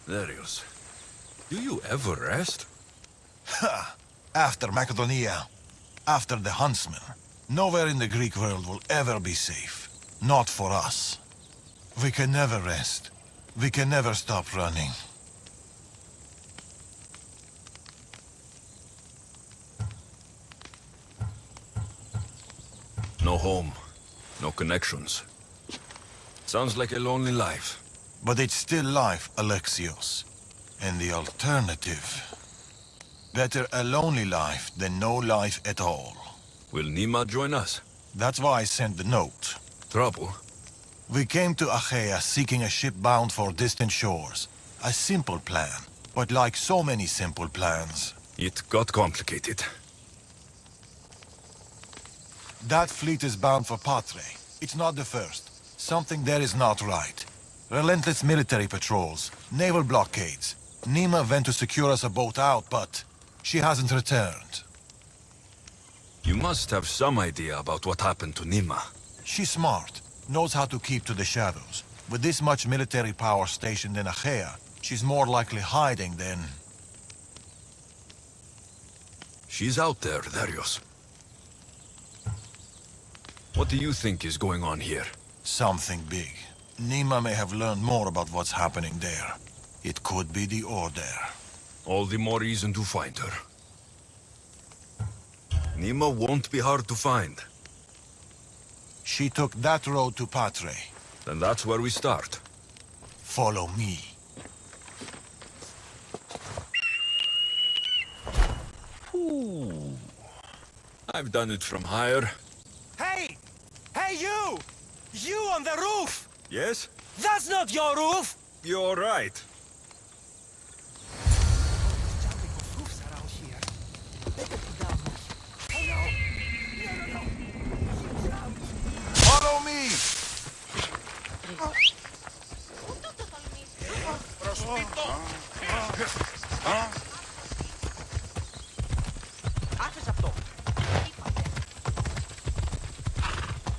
Darius, do you ever rest? Ha! After Macedonia, after the Huntsman, nowhere in the Greek world will ever be safe. Not for us. We can never rest. We can never stop running. No home, no connections. Sounds like a lonely life. But it's still life, Alexios. And the alternative... better a lonely life than no life at all. Will Nima join us? That's why I sent the note. Trouble? We came to Achaea seeking a ship bound for distant shores. A simple plan, but like so many simple plans... It got complicated. That fleet is bound for Patre. It's not the first. Something there is not right. Relentless military patrols, naval blockades. Nima went to secure us a boat out, but she hasn't returned. You must have some idea about what happened to Nima. She's smart, knows how to keep to the shadows. With this much military power stationed in Achaea, she's more likely hiding than... She's out there, Darius. What do you think is going on here? Something big. Nima may have learned more about what's happening there. It could be the Order. All the more reason to find her. Nima won't be hard to find. She took that road to Patre. Then that's where we start. Follow me. Ooh. I've done it from higher. Hey! Hey, you! You on the roof! Yes? That's not your roof! You're right. Jumping off roofs around here. Better put down this. Oh no! No! Follow me!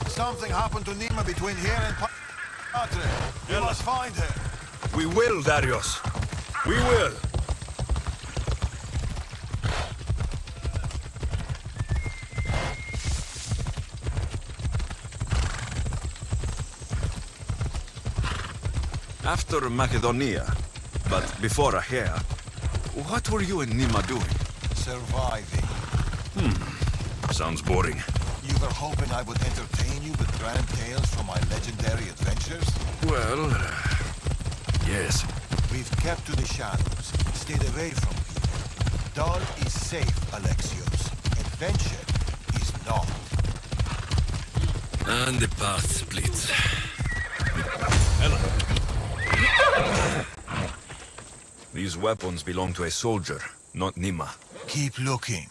Something happened to Nima between here and Patre. You must find her. We will, Darius. We will. After Macedonia, but before Achaea, what were you and Nima doing? Surviving. Sounds boring. You were hoping I would entertain you with grand tales from my legendary adventures? Well, yes. We've kept to the shadows, stayed away from people. Dull is safe, Alexios. Adventure is not. And the path splits. These weapons belong to a soldier, not Nima. Keep looking.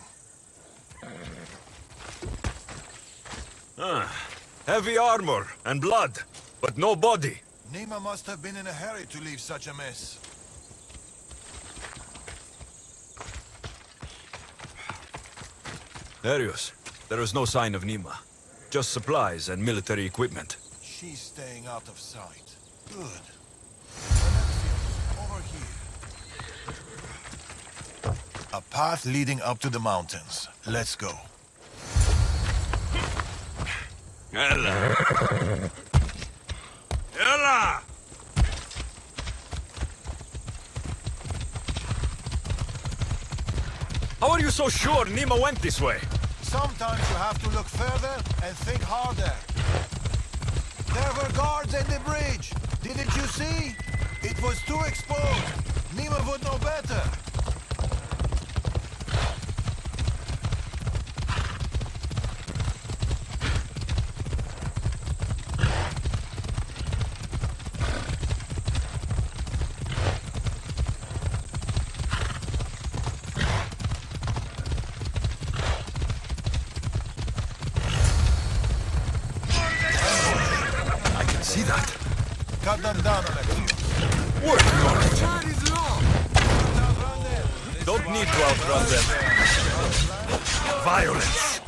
Heavy armor and blood, but no body. Nima must have been in a hurry to leave such a mess. Darius, there is no sign of Nima. Just supplies and military equipment. She's staying out of sight. Good. Alexios, over here. A path leading up to the mountains. Let's go. Ella! Ella! How are you so sure Nima went this way? Sometimes you have to look further and think harder. There were guards in the bridge. Didn't you see? It was too exposed. Nima would know better. See that? Cut them down, Alexios. Working on it. Outrun them. Don't need to outrun them. Violence.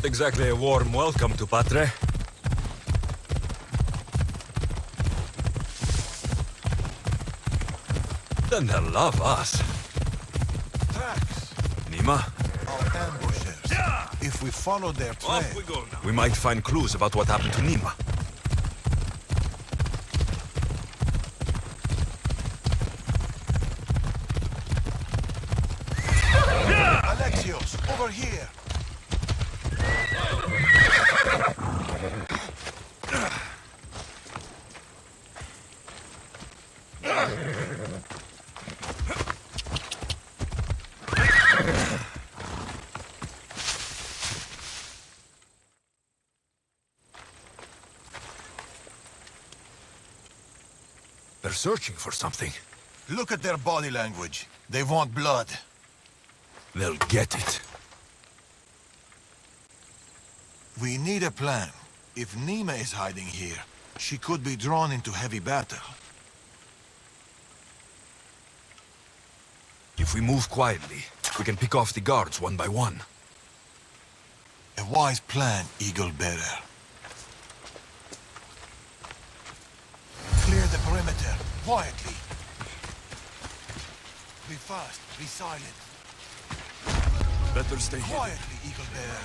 exactly a warm welcome to Patre. Then they'll love us. Tracks! Nima, Our ambushers. If we follow their trail... off we go now. We might find clues about what happened to Nima. Alexios, over here! They're searching for something. Look at their body language. They want blood. They'll get it. We need a plan. If Nima is hiding here, she could be drawn into heavy battle. If we move quietly, we can pick off the guards one by one. A wise plan, Eagle Bearer. Clear the perimeter, quietly. Be fast, be silent. Better stay hidden. Quietly, Eagle Bearer.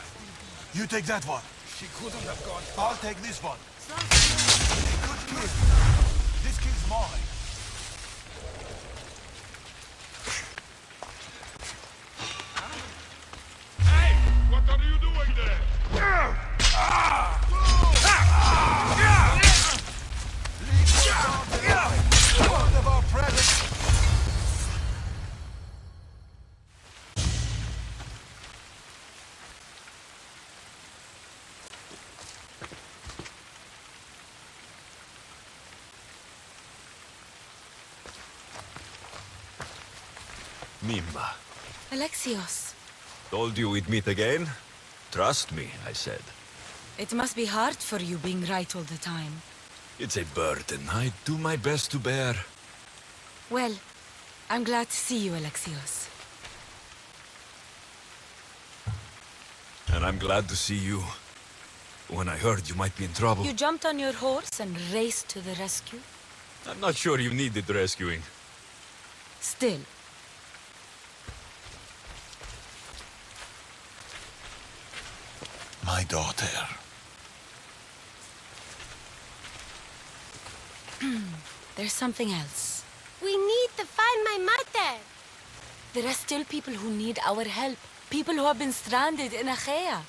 You take that one. She couldn't have gone I'll take this one. Good kill. This kill's mine. Hey! What are you doing there? Leave the guards alive. Part of our presence. Nima. Alexios, Told you we'd meet again? Trust me, I said. it must be hard for you being right all the time. It's a burden I do my best to bear. Well, I'm glad to see you, Alexios. And I'm glad to see you. When I heard you might be in trouble, You jumped on your horse and raced to the rescue? I'm not sure you needed rescuing. Still, My daughter. there's something else. We need to find my mother. There are still people who need our help. People who have been stranded in Achaea.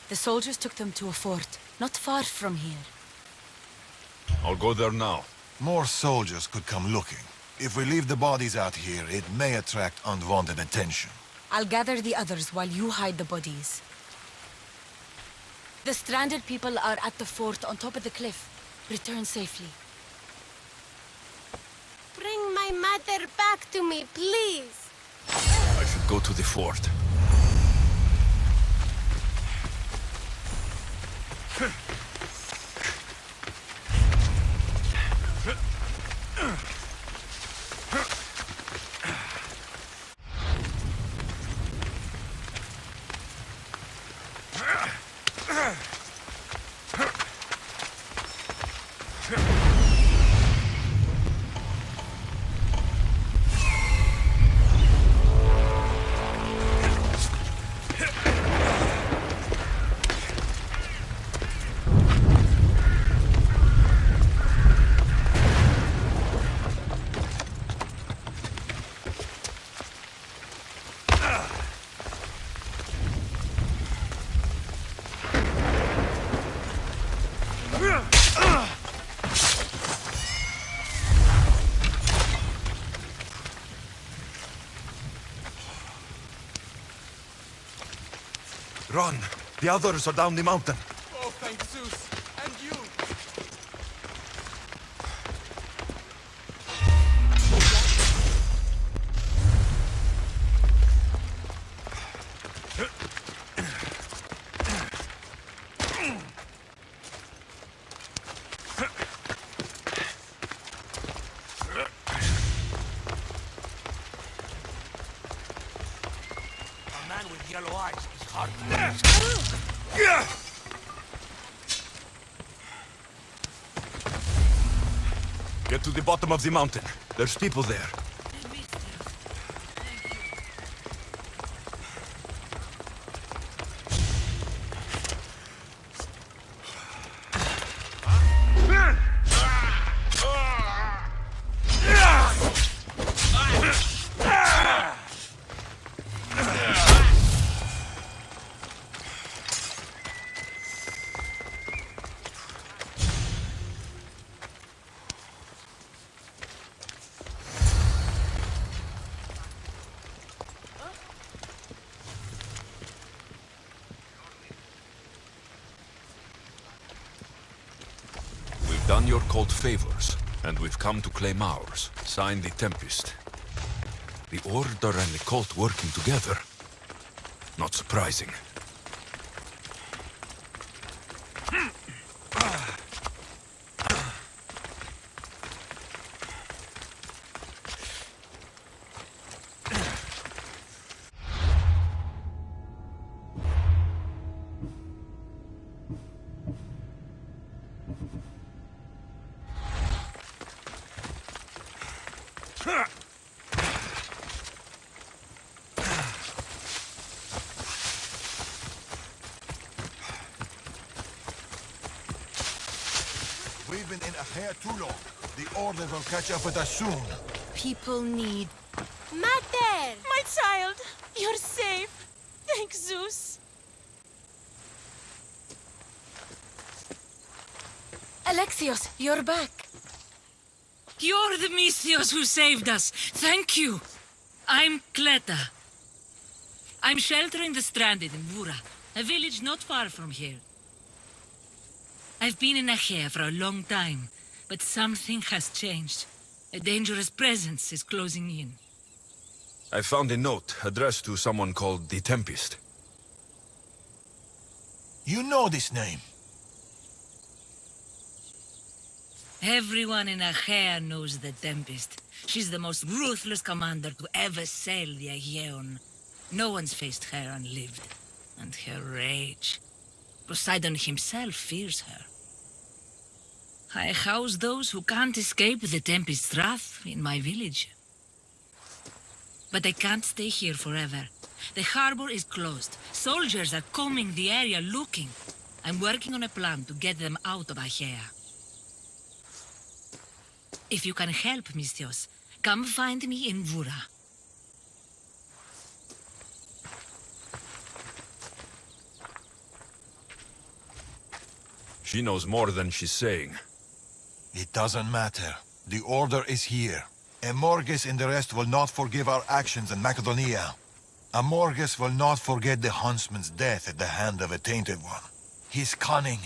The soldiers took them to a fort, not far from here. I'll go there now. More soldiers could come looking. If we leave the bodies out here, it may attract unwanted attention. I'll gather the others while you hide the bodies. The stranded people are at the fort on top of the cliff. Return safely. Bring my mother back to me, please. I should go to the fort. Run! The others are down the mountain. Oh, thank Zeus. And you. A man with yellow eyes is hard to miss. Get to the bottom of the mountain. There's people there. Done your cult favors, and we've come to claim ours. Sign the Tempest. The Order and the cult working together? Not surprising. We've been in Achaea too long. The Order will catch up with us soon. People need... Mater! My child, you're safe. Thank Zeus. Alexios, you're back. You're the Misthios who saved us. Thank you. I'm Cleta. I'm sheltering the stranded in Vura, a village not far from here. I've been in Achaea for a long time, but something has changed. A dangerous presence is closing in. I found a note addressed to someone called the Tempest. You know this name. Everyone in Achaea knows the Tempest. She's the most ruthless commander to ever sail the Aegean. No one's faced her unlived. And her rage. Poseidon himself fears her. I house those who can't escape the Tempest's wrath in my village. But I can't stay here forever. The harbor is closed. Soldiers are combing the area looking. I'm working on a plan to get them out of Achaea. If you can help, Misthios, come find me in Vura. She knows more than she's saying. It doesn't matter. The Order is here. Amorges and the rest will not forgive our actions in Macedonia. Amorges will not forget the huntsman's death at the hand of a tainted one. His cunning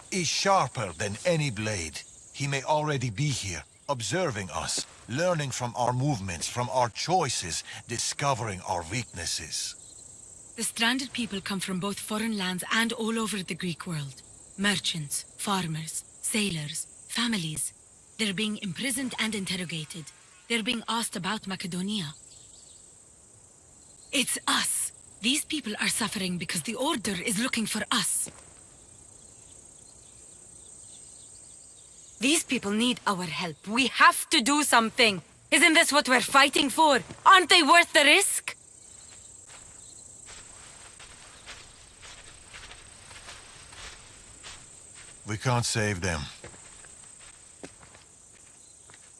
is sharper than any blade. He may already be here, observing us, learning from our movements, from our choices, discovering our weaknesses. The stranded people come from both foreign lands and all over the Greek world. Merchants, farmers, sailors, families. They're being imprisoned and interrogated. They're being asked about Macedonia. It's us. These people are suffering because the Order is looking for us. These people need our help. We have to do something. Isn't this what we're fighting for? Aren't they worth the risk? We can't save them.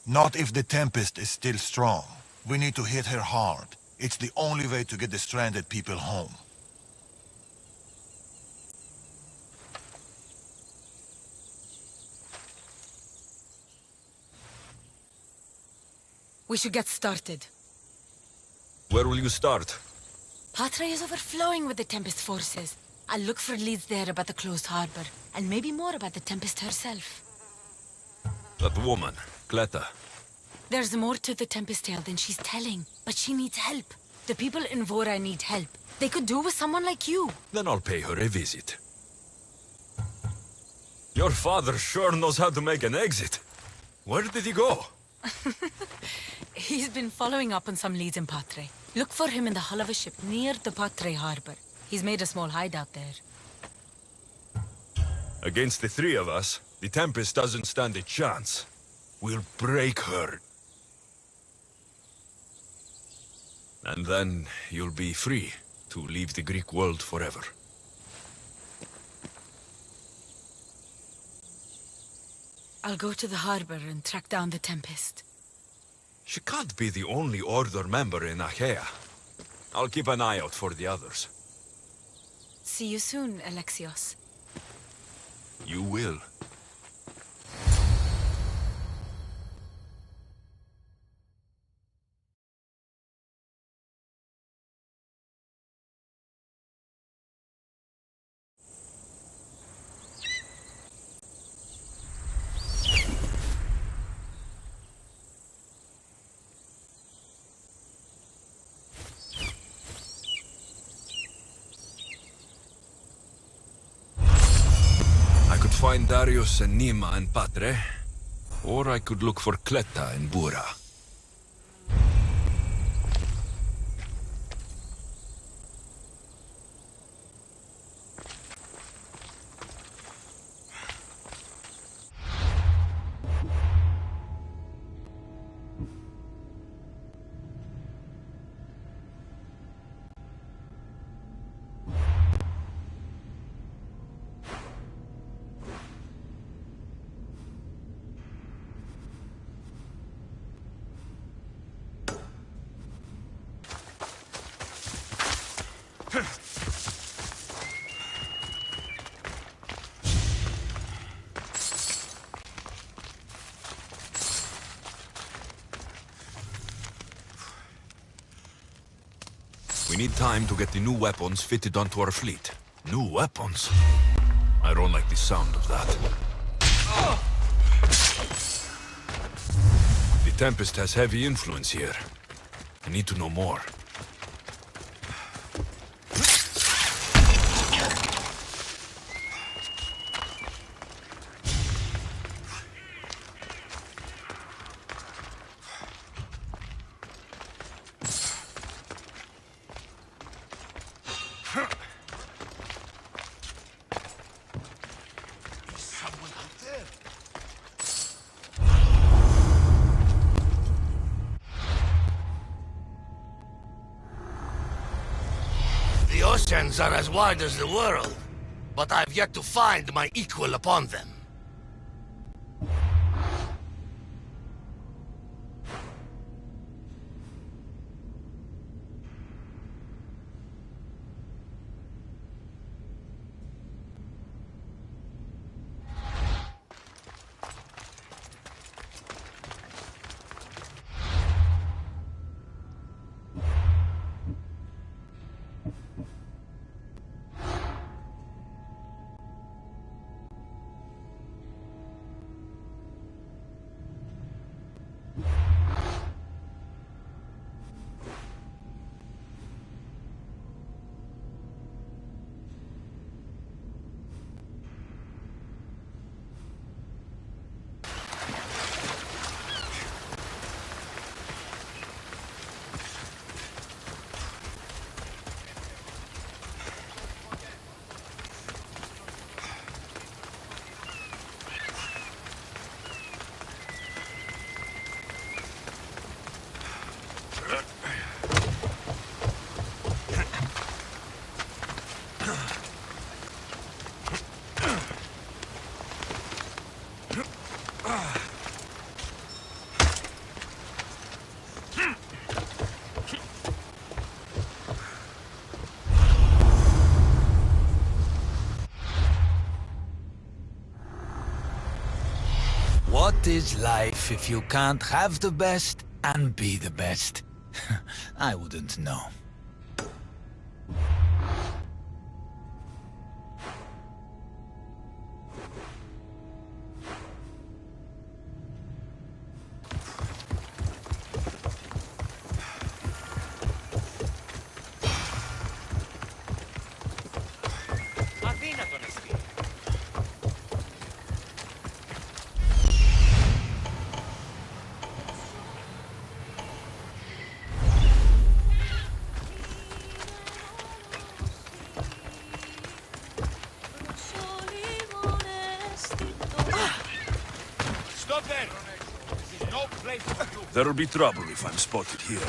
Not if the Tempest is still strong. We need to hit her hard. It's the only way to get the stranded people home. We should get started. Where will you start? Patre is overflowing with the Tempest forces. I'll look for leads there about the closed harbor, and maybe more about the Tempest herself. That woman, Cleta. There's more to the Tempest tale than she's telling, but she needs help. The people in Vora need help. They could do with someone like you. Then I'll pay her a visit. Your father sure knows how to make an exit. Where did he go? He's been following up on some leads in Patre. Look for him in the hull of a ship near the Patre harbor. He's made a small hideout there. Against the three of us, the Tempest doesn't stand a chance. We'll break her. And then you'll be free to leave the Greek world forever. I'll go to the harbor and track down the Tempest. She can't be the only Order member in Achaea. I'll keep an eye out for the others. See you soon, Alexios. You will. Find Darius and Nima and Patre, or I could look for Cleta and Bura. We need time to get the new weapons fitted onto our fleet. New weapons? I don't like the sound of that. The Tempest has heavy influence here. I need to know more. The oceans are as wide as the world, but I've yet to find my equal upon them. What is life if you can't have the best and be the best? I wouldn't know. There'll be trouble if I'm spotted here.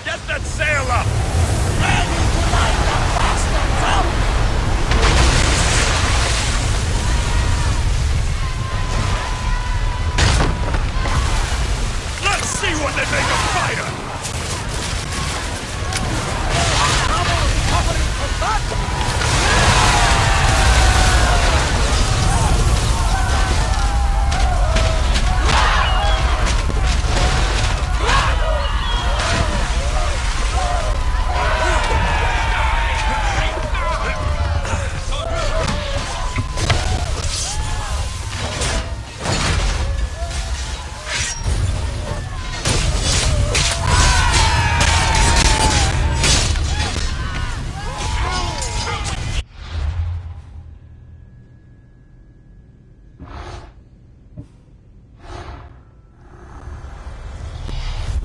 Get that sail up! Let's see what they make of fire!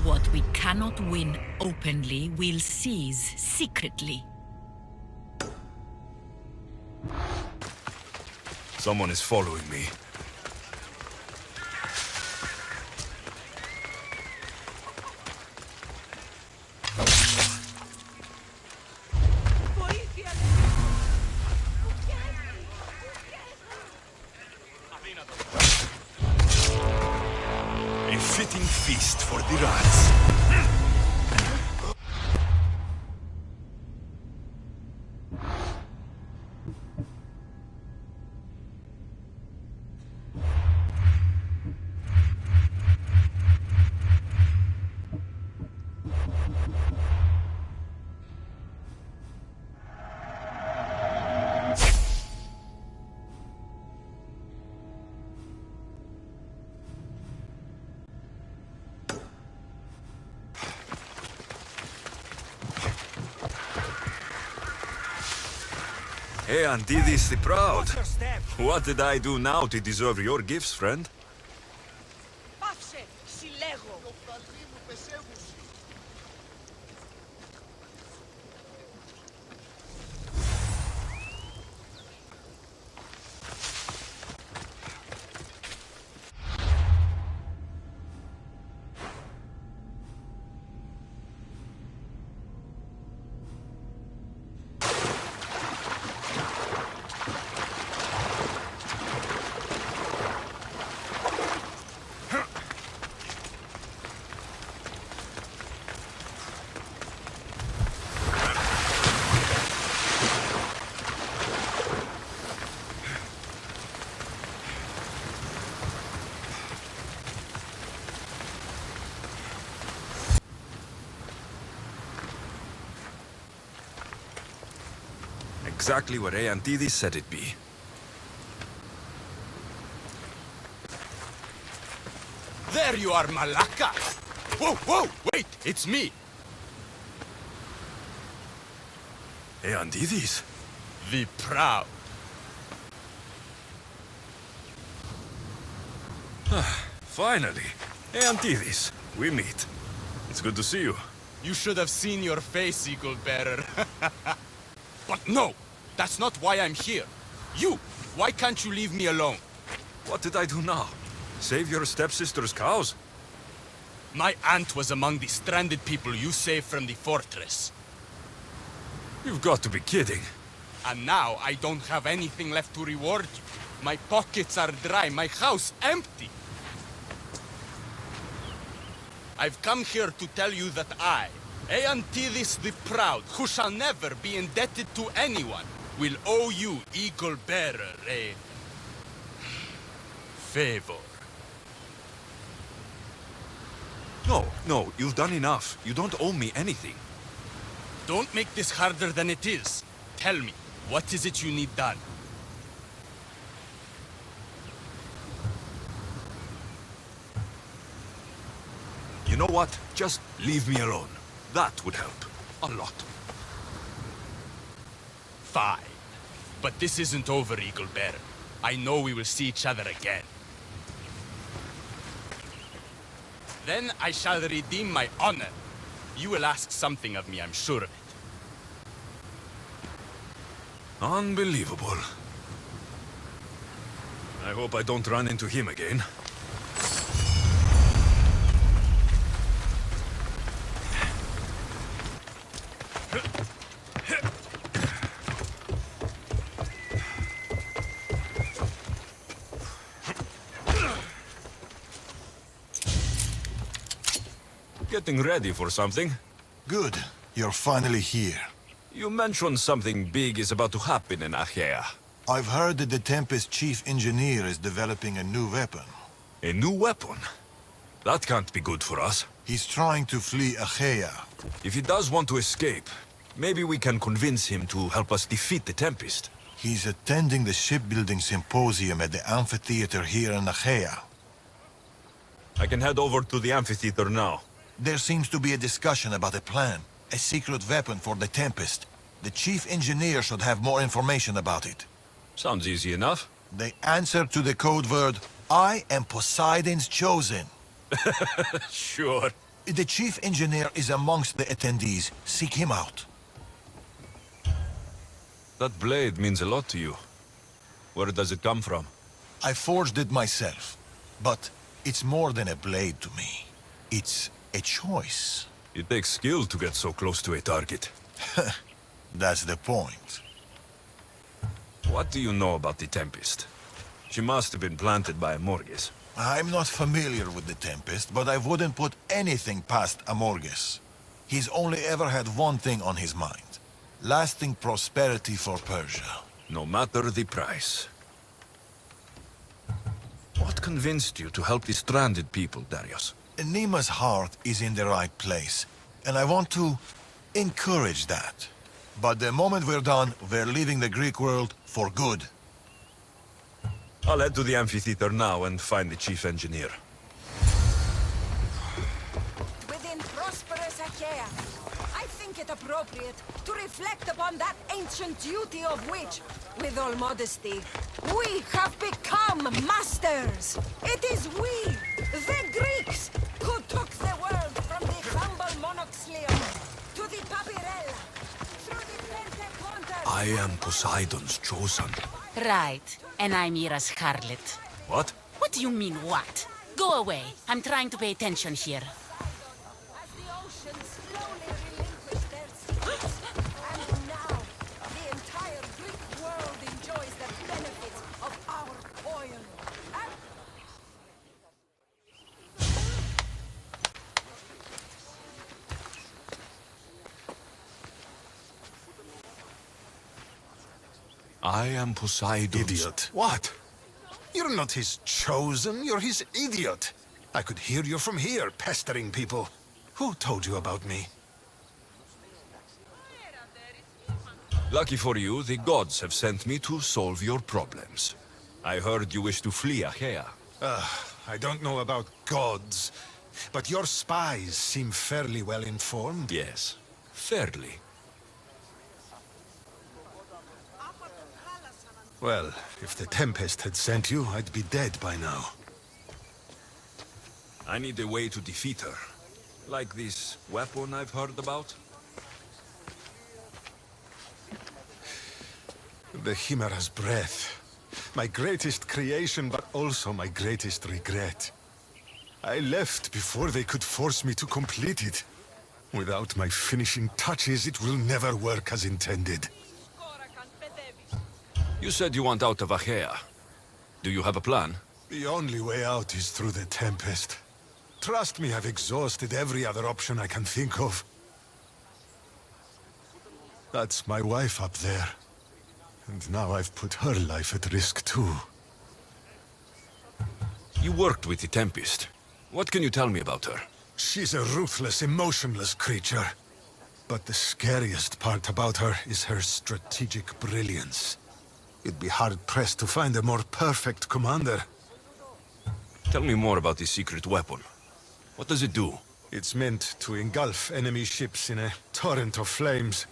What we cannot win openly, we'll seize secretly. Someone is following me. A fitting feast for the rats. Hey, Antidis the Proud. What did I do now to deserve your gifts, friend? Πάψε, συλλέγω. Exactly where Antidis said it'd be. There you are, Malaka! Whoa, whoa! Wait, it's me! Eandidis? The Proud. Finally. Eandidis, we meet. It's good to see you. You should have seen your face, Eagle Bearer. But no! That's not why I'm here. You! Why can't you leave me alone? What did I do now? Save your stepsister's cows? My aunt was among the stranded people you saved from the fortress. You've got to be kidding. And now I don't have anything left to reward you. My pockets are dry, my house empty. I've come here to tell you that I, Eantidis the Proud, who shall never be indebted to anyone, will owe you, Eagle Bearer, a favor. No, you've done enough. You don't owe me anything. Don't make this harder than it is. Tell me, what is it you need done? You know what? Just leave me alone. That would help. A lot. Fine. But this isn't over, Eagle Bearer. I know we will see each other again. Then I shall redeem my honor. You will ask something of me, I'm sure of it. Unbelievable. I hope I don't run into him again. Getting ready for something. Good. You're finally here. You mentioned something big is about to happen in Achaea. I've heard that the Tempest chief engineer is developing a new weapon. A new weapon? That can't be good for us. He's trying to flee Achaea. If he does want to escape, maybe we can convince him to help us defeat the Tempest. He's attending the shipbuilding symposium at the amphitheater here in Achaea. I can head over to the amphitheater now. There seems to be a discussion about a plan. A secret weapon for the Tempest. The chief engineer should have more information about it. Sounds easy enough. The answer to the code word, I am Poseidon's chosen. Sure. The chief engineer is amongst the attendees. Seek him out. That blade means a lot to you. Where does it come from? I forged it myself. But it's more than a blade to me. It's a choice. It takes skill to get so close to a target. That's the point. What do you know about the Tempest? She must have been planted by Amorges. I'm not familiar with the Tempest, but I wouldn't put anything past Amorges. He's only ever had one thing on his mind. Lasting prosperity for Persia. No matter the price. What convinced you to help the stranded people, Darius? Nima's heart is in the right place, and I want to encourage that. But the moment we're done, we're leaving the Greek world for good. I'll head to the amphitheater now and find the chief engineer. Within prosperous Achaea, I think it appropriate to reflect upon that ancient duty of which, with all modesty, we have become masters. It is we, the Greeks, who took the world from the humble monoxlion to the papyrella, through the Pentecontal. I am Poseidon's chosen. Right, and I'm Mira's harlot. What? What do you mean, what? Go away. I'm trying to pay attention here. As the oceans slowly relinquish their secrets, and now the entire Greek world enjoys the benefits of our toil. I am Poseidon's... Idiot. What? You're not his chosen, you're his idiot. I could hear you from here, pestering people. Who told you about me? Lucky for you, the gods have sent me to solve your problems. I heard you wish to flee Achaea. I don't know about gods, but your spies seem fairly well informed. Yes, fairly. Well, if the Tempest had sent you, I'd be dead by now. I need a way to defeat her. Like this weapon I've heard about? The Chimera's breath. My greatest creation, but also my greatest regret. I left before they could force me to complete it. Without my finishing touches, it will never work as intended. You said you want out of Achaea. Do you have a plan? The only way out is through the Tempest. Trust me, I've exhausted every other option I can think of. That's my wife up there. And now I've put her life at risk too. You worked with the Tempest. What can you tell me about her? She's a ruthless, emotionless creature. But the scariest part about her is her strategic brilliance. You'd be hard-pressed to find a more perfect commander. Tell me more about this secret weapon. What does it do? It's meant to engulf enemy ships in a torrent of flames.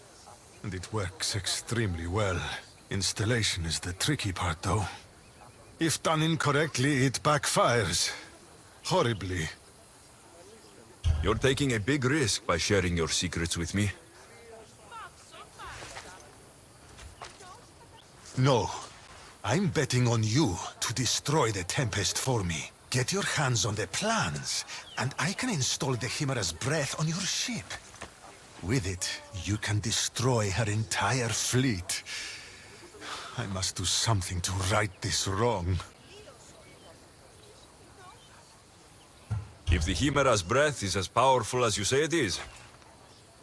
And it works extremely well. Installation is the tricky part, though. If done incorrectly, it backfires. Horribly. You're taking a big risk by sharing your secrets with me. No. I'm betting on you to destroy the Tempest for me. Get your hands on the plans, and I can install the Chimera's breath on your ship. With it, you can destroy her entire fleet. I must do something to right this wrong. If the Chimera's breath is as powerful as you say it is,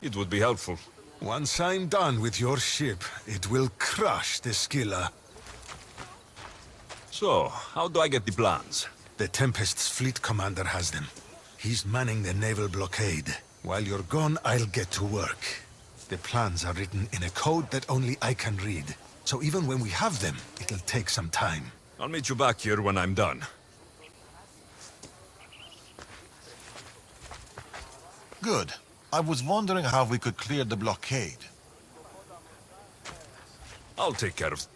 it would be helpful. Once I'm done with your ship, it will crush the Scylla. So, how do I get the plans? The Tempest's fleet commander has them. He's manning the naval blockade. While you're gone, I'll get to work. The plans are written in a code that only I can read. So even when we have them, it'll take some time. I'll meet you back here when I'm done. Good. I was wondering how we could clear the blockade. I'll take care of